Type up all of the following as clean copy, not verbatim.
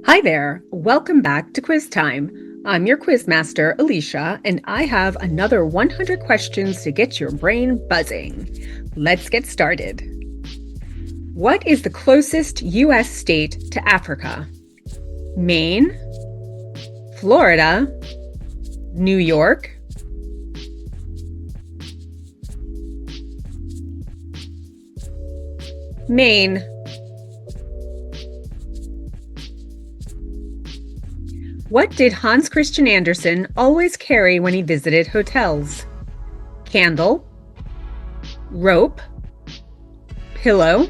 Hi there. Welcome back to Quiz Time. I'm your quiz master, Alicia, and I have another 100 questions to get your brain buzzing. Let's get started. What is the closest U.S. state to Africa? Maine, Florida, New York, Maine. What did Hans Christian Andersen always carry when he visited hotels? Candle, rope, pillow,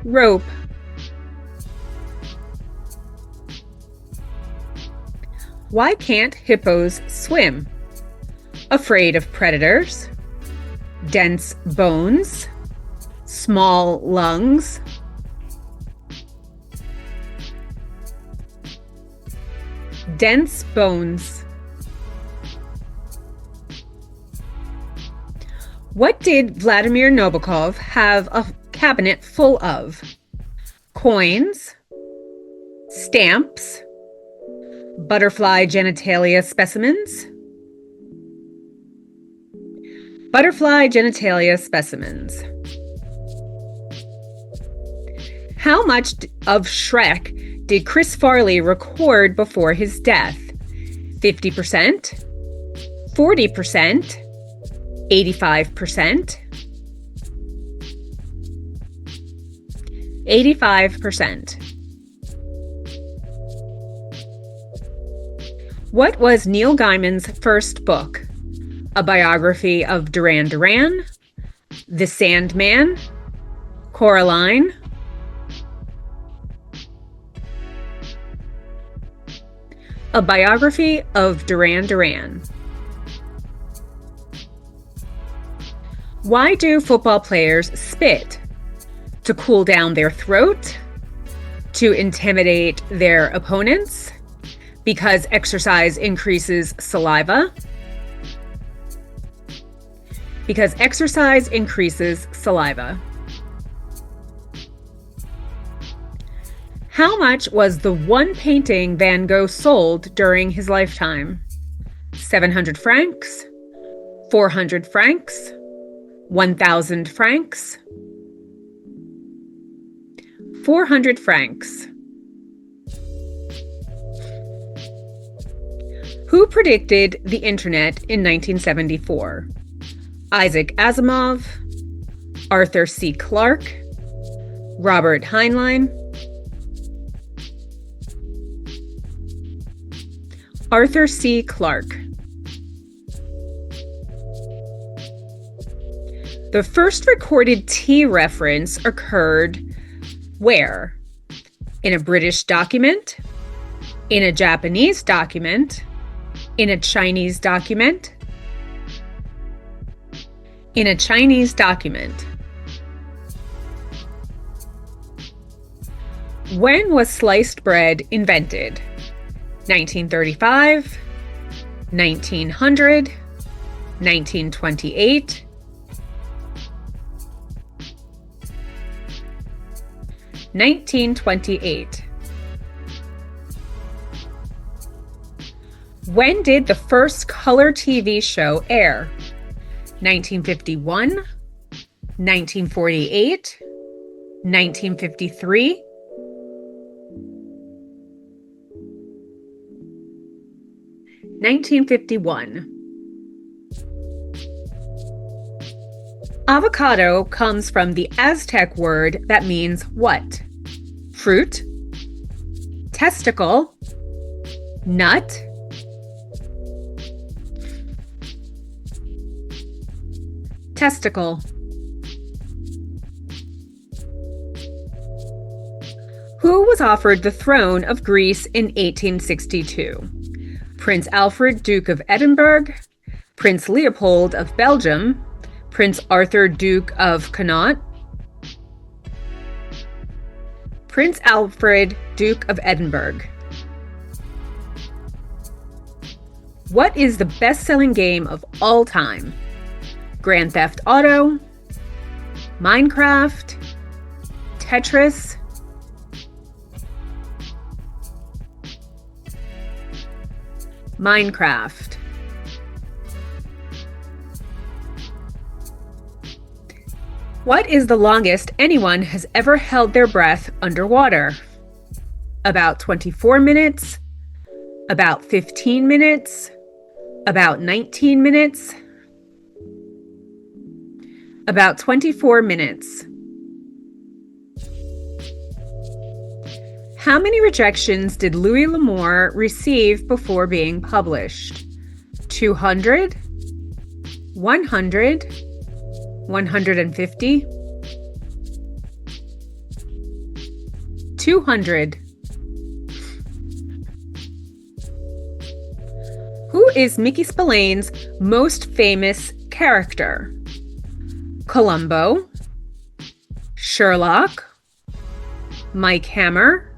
rope. Why can't hippos swim? Afraid of predators, dense bones, small lungs, dense bones. What did Vladimir Nabokov have a cabinet full of? Coins, stamps, butterfly genitalia specimens, butterfly genitalia specimens. How much of Shrek did Chris Farley record before his death? 50%, 40%, 85%, 85%. What was Neil Gaiman's first book? A biography of Duran Duran, The Sandman, Coraline, a biography of Duran Duran. Why do football players spit? To cool down their throat? To intimidate their opponents? Because exercise increases saliva? Because exercise increases saliva. How much was the one painting Van Gogh sold during his lifetime? 700 francs, 400 francs, 1,000 francs, 400 francs. Who predicted the internet in 1974? Isaac Asimov, Arthur C. Clarke, Robert Heinlein, Arthur C. Clarke. The first recorded T reference occurred where? In a British document, in a Japanese document, in a Chinese document, in a Chinese document. When was sliced bread invented? 1935, 1900, 1928, 1928. When did the first color TV show air? 1951, 1948, 1953, 1951. Avocado comes from the Aztec word that means what? Fruit, testicle, nut, testicle. Who was offered the throne of Greece in 1862? Prince Alfred, Duke of Edinburgh, Prince Leopold of Belgium, Prince Arthur, Duke of Connaught, Prince Alfred, Duke of Edinburgh. What is the best-selling game of all time? Grand Theft Auto, Minecraft, Tetris, Minecraft. What is the longest anyone has ever held their breath underwater? About 24 minutes? About 15 minutes? About 19 minutes? About 24 minutes. How many rejections did Louis L'Amour receive before being published? 200? 100? 150? 200. Who is Mickey Spillane's most famous character? Columbo, Sherlock, Mike Hammer,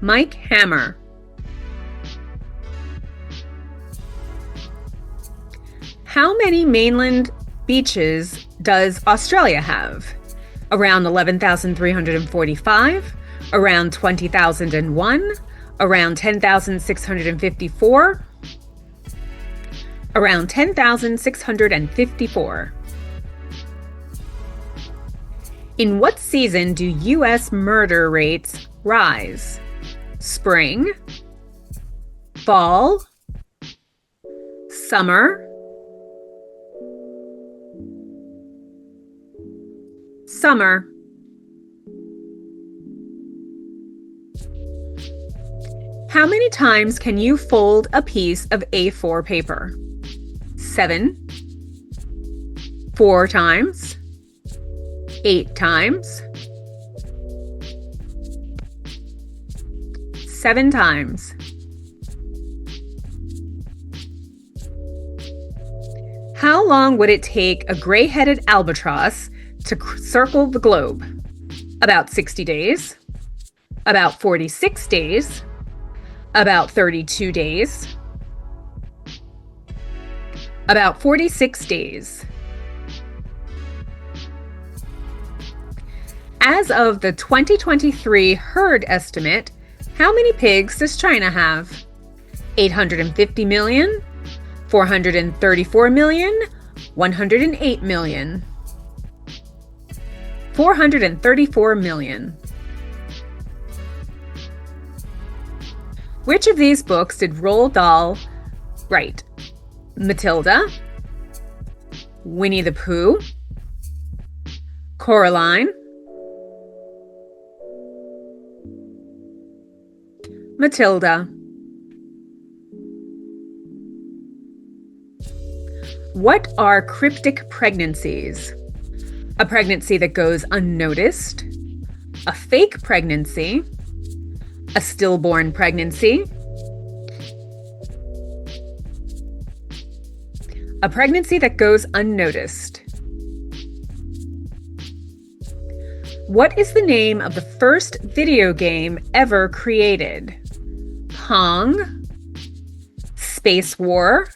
Mike Hammer. How many mainland beaches does Australia have? Around 11,345, around 20,001, around 10,654, around 10,654. In what season do U.S. murder rates rise? Spring, fall, summer, summer. How many times can you fold a piece of A4 paper? 7, 4 times, 8 times, 7 times. How long would it take a gray-headed albatross to circle the globe? About 60 days, about 46 days, about 32 days, about 46 days. As of the 2023 herd estimate, how many pigs does China have? 850 million, 434 million, 108 million. 434 million. Which of these books did Roald Dahl write? Matilda, Winnie the Pooh, Coraline, Matilda. What are cryptic pregnancies? A pregnancy that goes unnoticed, a fake pregnancy, a stillborn pregnancy, a pregnancy that goes unnoticed. What is the name of the first video game ever created? Pong, Space War,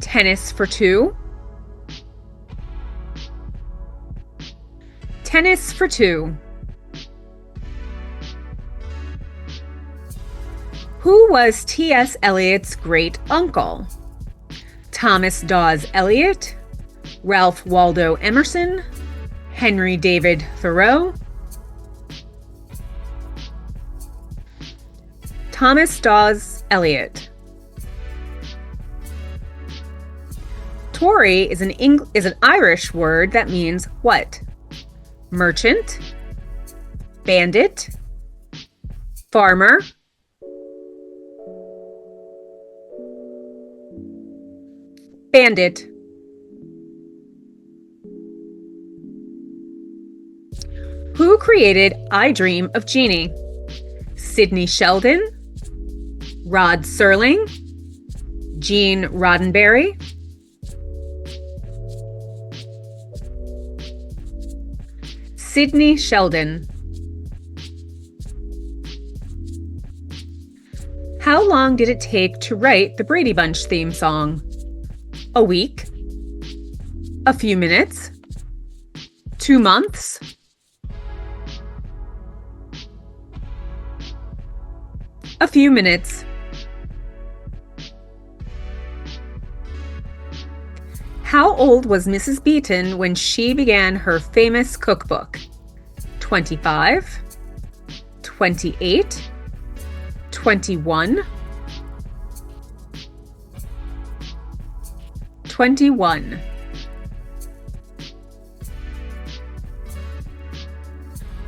Tennis for Two, Tennis for Two. Who was T.S. Eliot's great uncle? Thomas Dawes Eliot, Ralph Waldo Emerson, Henry David Thoreau. Thomas Dawes Eliot. Tory is an Irish word that means what? Merchant, bandit, farmer, bandit. Who created I Dream of Jeannie? Sidney Sheldon, Rod Serling, Gene Roddenberry, Sidney Sheldon. How long did it take to write the Brady Bunch theme song? A week? A few minutes? 2 months? A few minutes. How old was Mrs. Beeton when she began her famous cookbook? 25, 28, 21, 21.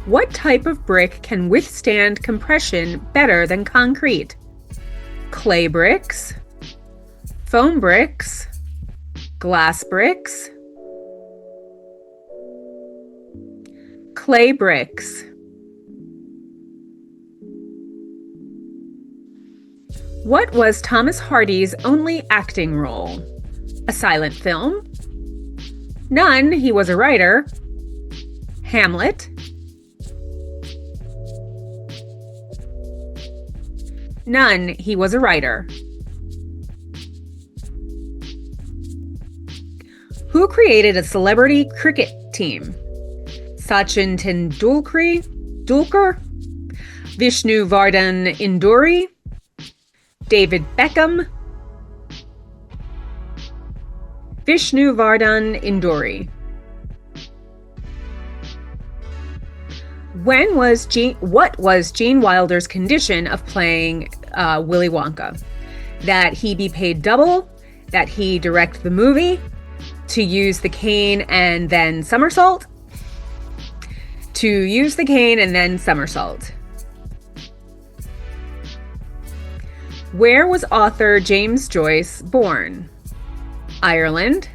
What type of brick can withstand compression better than concrete? Clay bricks, foam bricks, glass bricks, clay bricks. What was Thomas Hardy's only acting role? A silent film? None, he was a writer. Hamlet? None, he was a writer. Who created a celebrity cricket team? Sachin Tendulkar, Vishnu Vardhan Induri, David Beckham, Vishnu Vardhan Induri. What was Gene Wilder's condition of playing Willy Wonka? That he be paid double, that he direct the movie, to use the cane and then somersault, to use the cane and then somersault. Where was author James Joyce born? Ireland,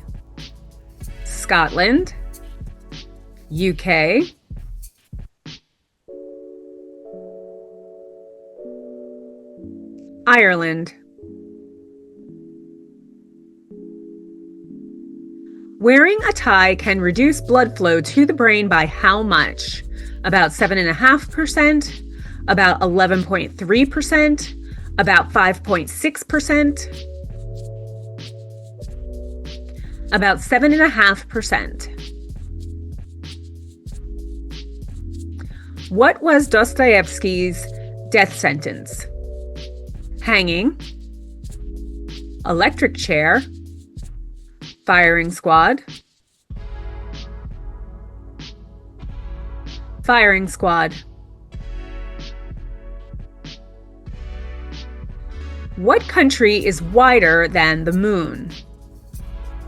Scotland, UK, Ireland. Wearing a tie can reduce blood flow to the brain by how much? About 7.5%, about 11.3%, about 5.6%, about 7.5%. What was Dostoevsky's death sentence? Hanging, electric chair, firing squad, firing squad. What country is wider than the moon?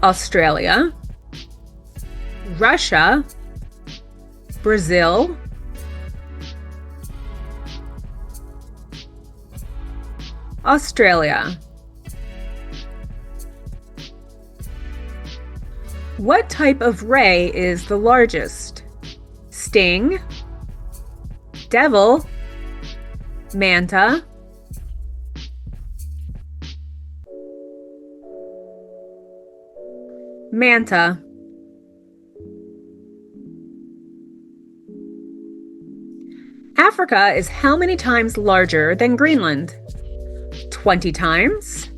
Australia, Russia, Brazil, Australia. What type of ray is the largest? Sting, devil, manta, manta. Africa is how many times larger than Greenland? 20 times,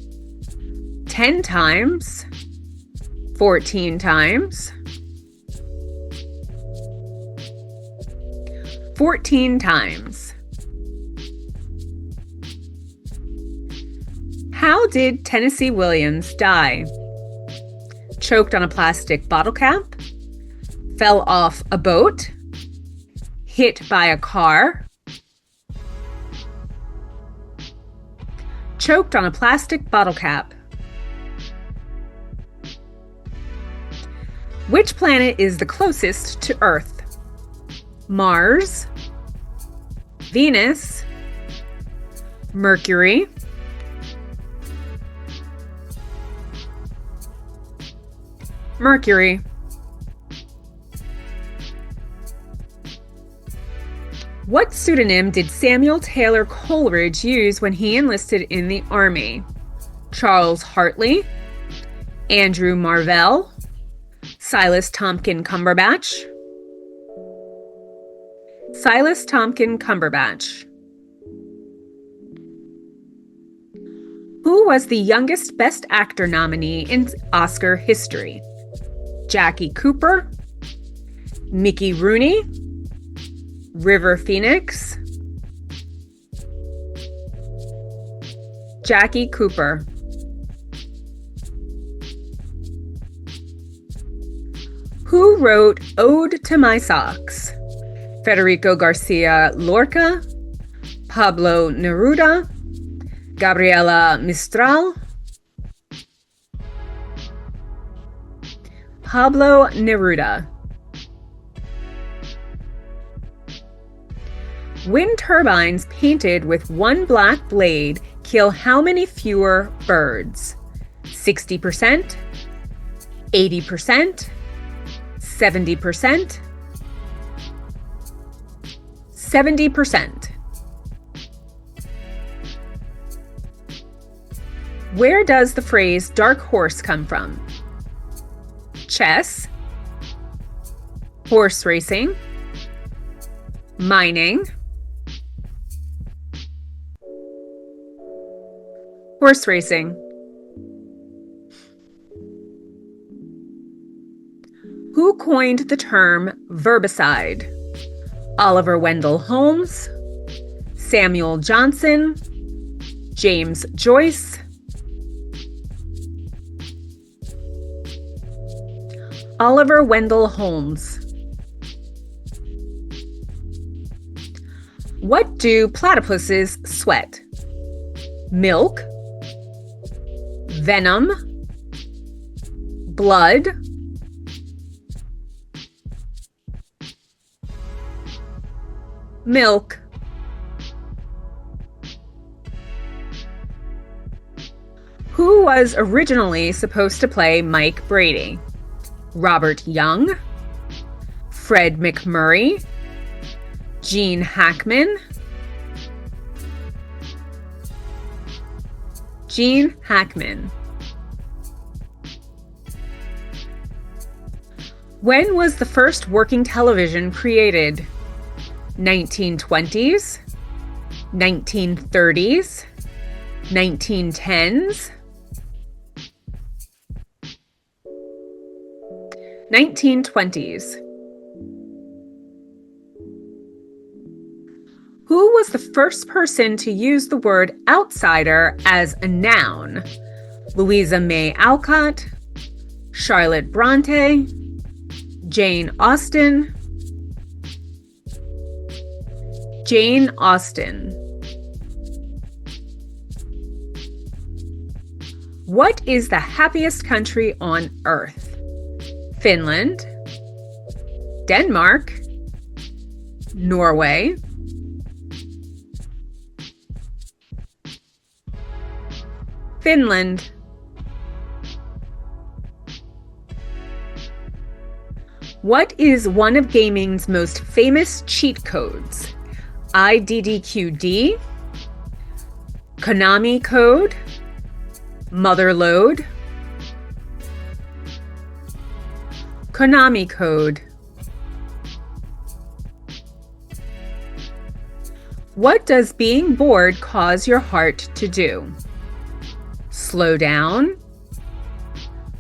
10 times, 14 times, 14 times. How did Tennessee Williams die? Choked on a plastic bottle cap, fell off a boat, hit by a car, choked on a plastic bottle cap. Which planet is the closest to Earth? Mars, Venus, Mercury, Mercury. What pseudonym did Samuel Taylor Coleridge use when he enlisted in the Army? Charles Hartley, Andrew Marvell, Silas Tompkin Cumberbatch, Silas Tompkin Cumberbatch. Who was the youngest Best Actor nominee in Oscar history? Jackie Cooper, Mickey Rooney, River Phoenix, Jackie Cooper. Who wrote Ode to My Socks? Federico Garcia Lorca, Pablo Neruda, Gabriela Mistral, Pablo Neruda. Wind turbines painted with one black blade kill how many fewer birds? 60%, 80%, 70%, 70%. Where does the phrase dark horse come from? Chess, horse racing, mining, horse racing. Who coined the term verbicide? Oliver Wendell Holmes, Samuel Johnson, James Joyce, Oliver Wendell Holmes. What do platypuses sweat? Milk, venom, blood, milk. Who was originally supposed to play Mike Brady? Robert Young, Fred McMurray, Gene Hackman, Gene Hackman. When was the first working television created? 1920s, 1930s, 1910s, 1920s. Who was the first person to use the word outsider as a noun? Louisa May Alcott, Charlotte Bronte, Jane Austen, Jane Austen. What is the happiest country on earth? Finland, Denmark, Norway, Finland. What is one of gaming's most famous cheat codes? IDDQD, Konami code, Motherlode, Konami code. What does being bored cause your heart to do? Slow down,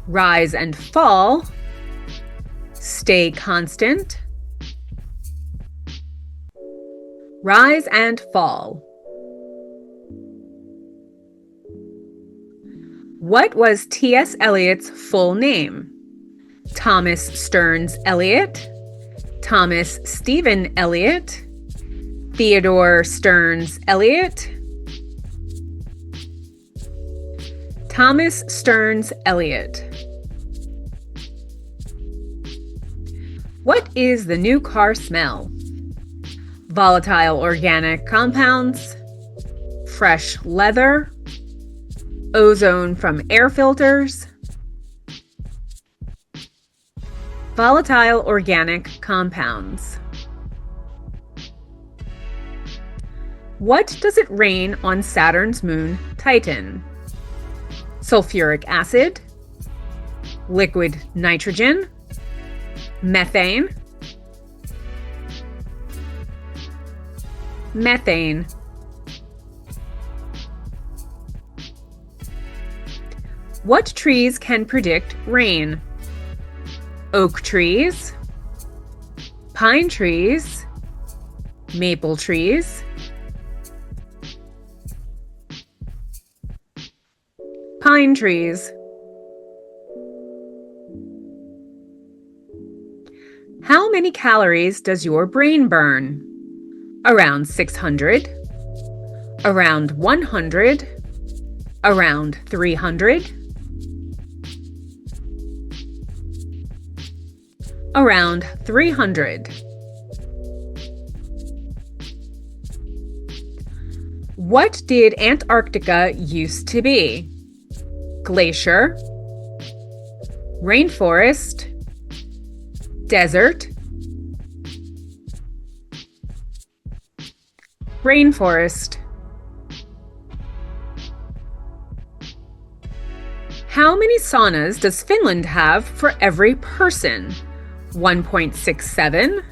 rise and fall, stay constant, rise and fall. What was T.S. Eliot's full name? Thomas Stearns Eliot, Thomas Stephen Eliot, Theodore Stearns Eliot, Thomas Stearns Eliot. What is the new car smell? Volatile organic compounds, fresh leather, ozone from air filters, volatile organic compounds. What does it rain on Saturn's moon, Titan? Sulfuric acid, liquid nitrogen, methane, methane. What trees can predict rain? Oak trees, pine trees, maple trees, pine trees. How many calories does your brain burn? Around 600, around 100, around 300, around 300. What did Antarctica used to be? Glacier, rainforest, desert, rainforest. How many saunas does Finland have for every person? 1.67,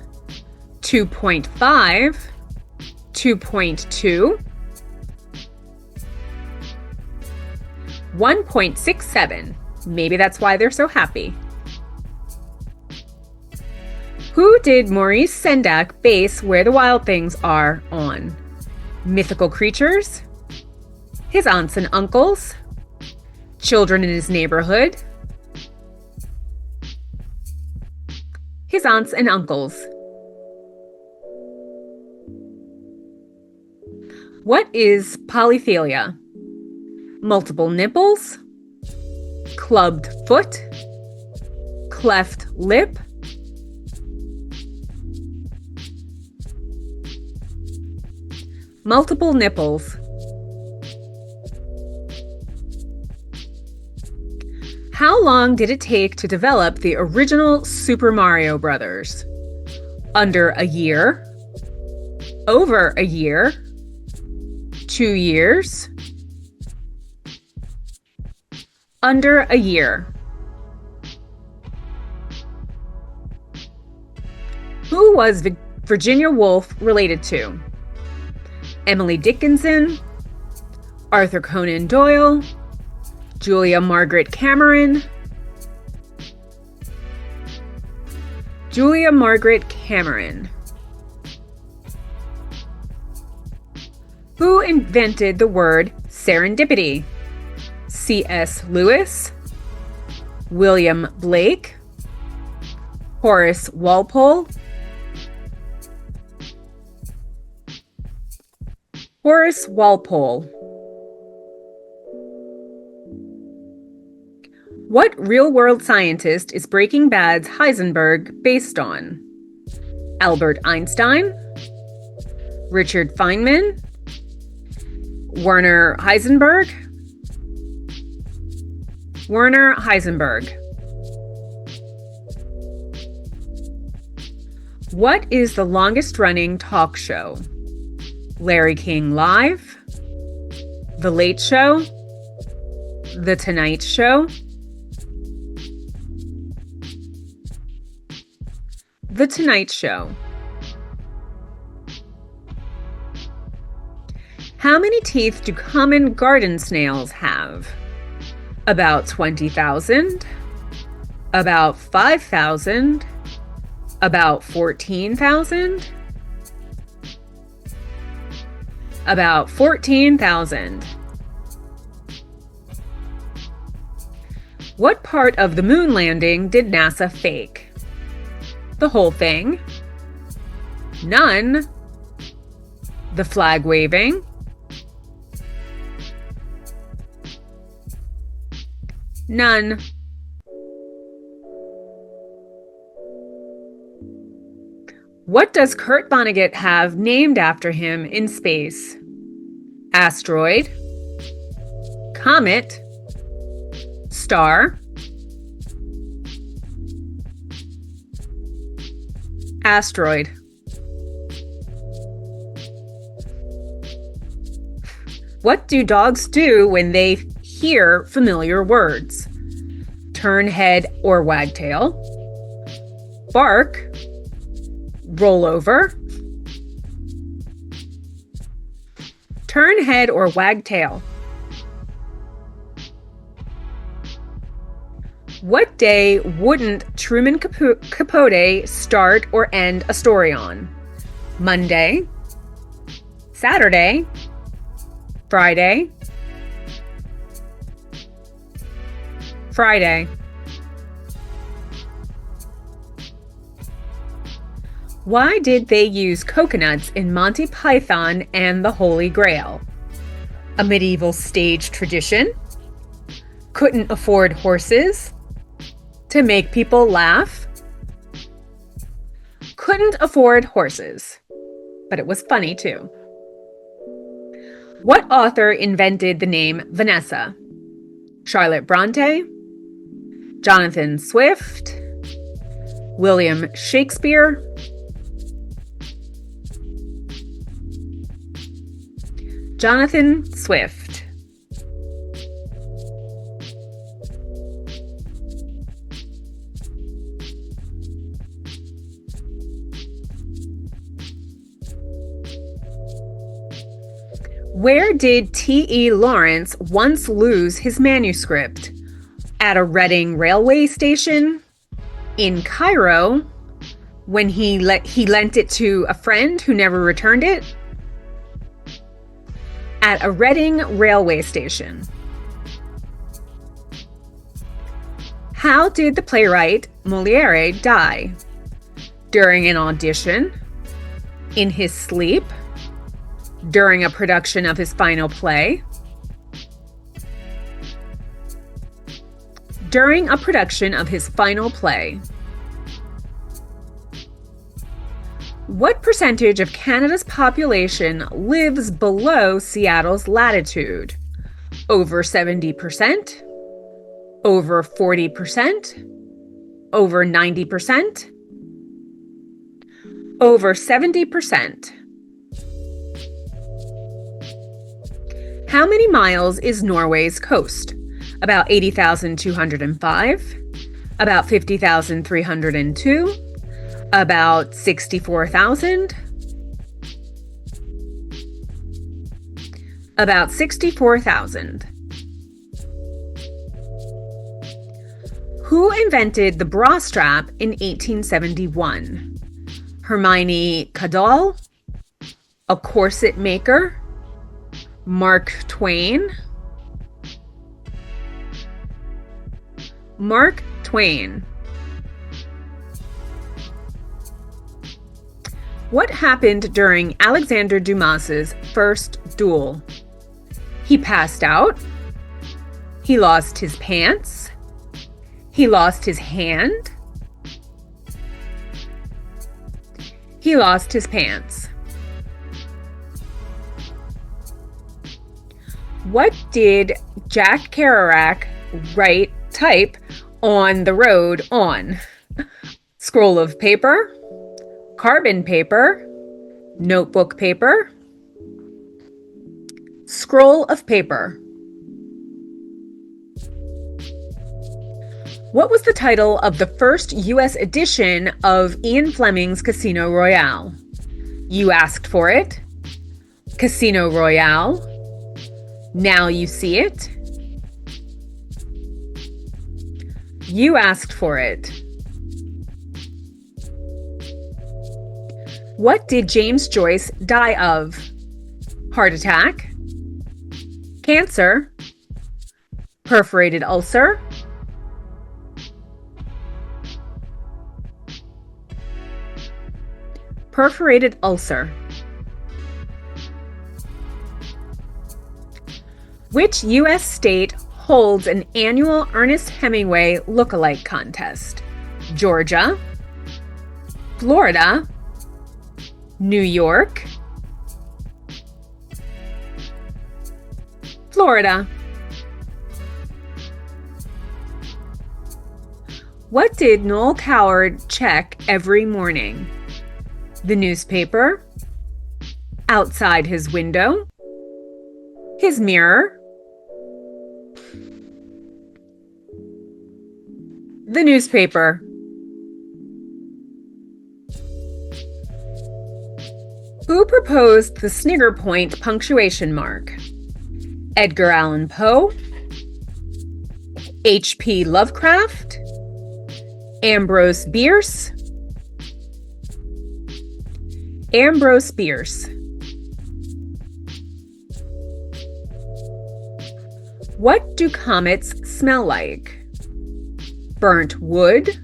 2.5, 2.2, 1.67. Maybe that's why they're so happy. Who did Maurice Sendak base Where the Wild Things Are on? Mythical creatures, his aunts and uncles, children in his neighborhood, his aunts and uncles. What is polyphilia? Multiple nipples, clubbed foot, cleft lip, multiple nipples. How long did it take to develop the original Super Mario Brothers? Under a year, over a year, 2 years, under a year. Who was Virginia Woolf related to? Emily Dickinson, Arthur Conan Doyle, Julia Margaret Cameron, Julia Margaret Cameron. Who invented the word serendipity? C.S. Lewis, William Blake, Horace Walpole, Horace Walpole. What real-world scientist is Breaking Bad's Heisenberg based on? Albert Einstein, Richard Feynman, Werner Heisenberg, Werner Heisenberg. What is the longest-running talk show? Larry King Live, The Late Show, The Tonight Show, The Tonight Show. How many teeth do common garden snails have? About 20,000, about 5,000, about 14,000, about 14,000. What part of the moon landing did NASA fake? The whole thing? None. The flag waving? None. What does Kurt Vonnegut have named after him in space? Asteroid, comet, star, asteroid. What do dogs do when they hear familiar words? Turn head or wag tail, bark, roll over, turn head or wag tail. What day wouldn't Truman Capote start or end a story on? Monday, Saturday, Friday, Friday. Why did they use coconuts in Monty Python and the Holy Grail? A medieval stage tradition. Couldn't afford horses. To make people laugh. Couldn't afford horses, but it was funny too. What author invented the name Vanessa? Charlotte Bronte, Jonathan Swift, William Shakespeare, Jonathan Swift. Where did T.E. Lawrence once lose his manuscript? At a Reading railway station? In Cairo? When he lent it to a friend who never returned it? At a Reading railway station. How did the playwright Moliere die? During an audition? In his sleep? During a production of his final play? During a production of his final play. What percentage of Canada's population lives below Seattle's latitude? Over 70%? Over 40%? Over 90%? Over 70%. How many miles is Norway's coast? About 80,205, about 50,302, about 64,000, about 64,000. Who invented the bra strap in 1871? Hermione Cadoll, a corset maker, Mark Twain. Mark Twain. What happened during Alexander Dumas's first duel? He passed out. He lost his pants. He lost his hand. He lost his pants. What did Jack Kerouac type on the road on? Scroll of paper, carbon paper, notebook paper, scroll of paper. What was the title of the first U.S. edition of Ian Fleming's Casino Royale? You Asked for It, Casino Royale, Now You See It, You Asked for It. What did James Joyce die of? Heart attack, cancer, perforated ulcer, perforated ulcer. Which U.S. state holds an annual Ernest Hemingway look-alike contest? Georgia, Florida, New York, Florida. What did Noel Coward check every morning? The newspaper, outside his window, his mirror, the newspaper. Who proposed the Snigger point punctuation mark? Edgar Allan Poe, H.P. Lovecraft, Ambrose Bierce, Ambrose Bierce. What do comets smell like? burnt wood,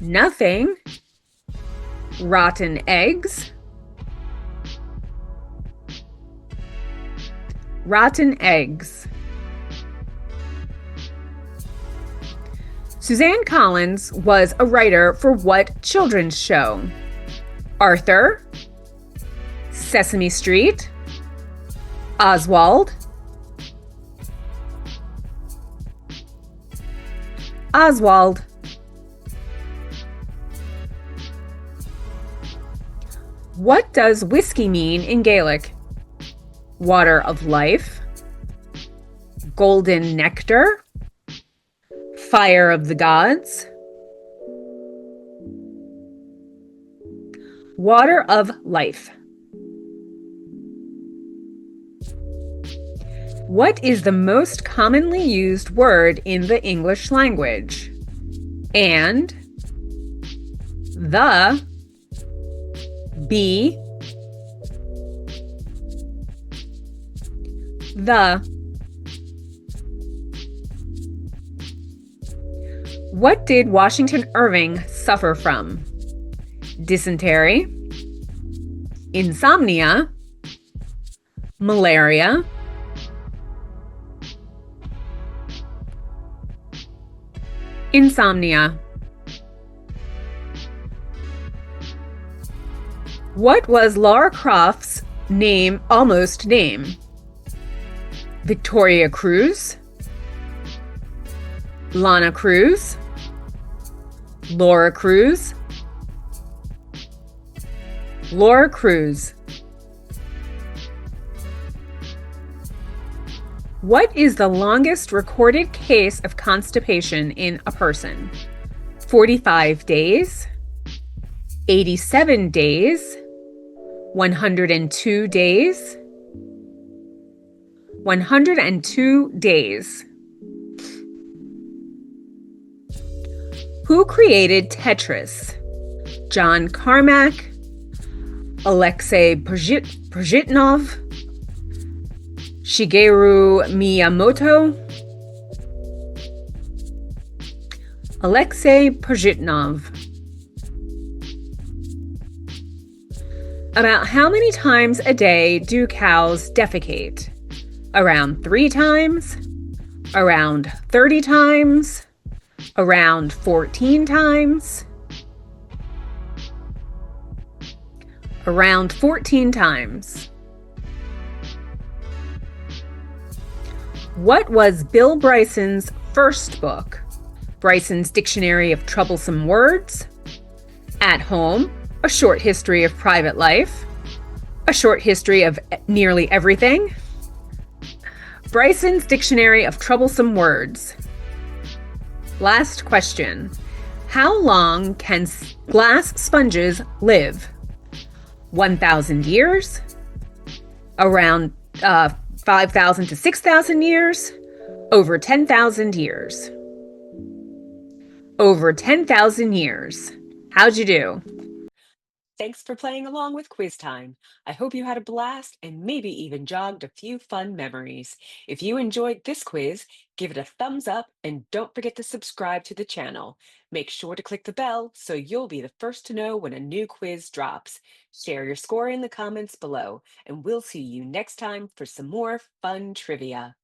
nothing, rotten eggs, rotten eggs. Suzanne Collins was a writer for what children's show? Arthur, Sesame Street, Oswald, Oswald. What does whiskey mean in Gaelic? Water of life, golden nectar, fire of the gods, water of life. What is the most commonly used word in the English language? And, the, be, the. What did Washington Irving suffer from? Dysentery, insomnia, malaria, insomnia. What was Lara Croft's almost name? Victoria Cruz, Lana Cruz, Laura Cruz, Laura Cruz. What is the longest recorded case of constipation in a person? 45 days, 87 days, 102 days, 102 days. Who created Tetris? John Carmack, Alexei Pajitnov, Shigeru Miyamoto, Alexei Pajitnov. About how many times a day do cows defecate? Around 3 times? Around 30 times? Around 14 times? Around 14 times. What was Bill Bryson's first book? Bryson's Dictionary of Troublesome Words, At Home, A Short History of Private Life, A Short History of Nearly Everything, Bryson's Dictionary of Troublesome Words. Last question. How long can glass sponges live? 1,000 years? Around 5,000 to 6,000 years? Over 10,000 years? Over 10,000 years. How'd you do? Thanks for playing along with Quiz Time. I hope you had a blast and maybe even jogged a few fun memories. If you enjoyed this quiz, give it a thumbs up and don't forget to subscribe to the channel. Make sure to click the bell so you'll be the first to know when a new quiz drops. Share your score in the comments below, and we'll see you next time for some more fun trivia.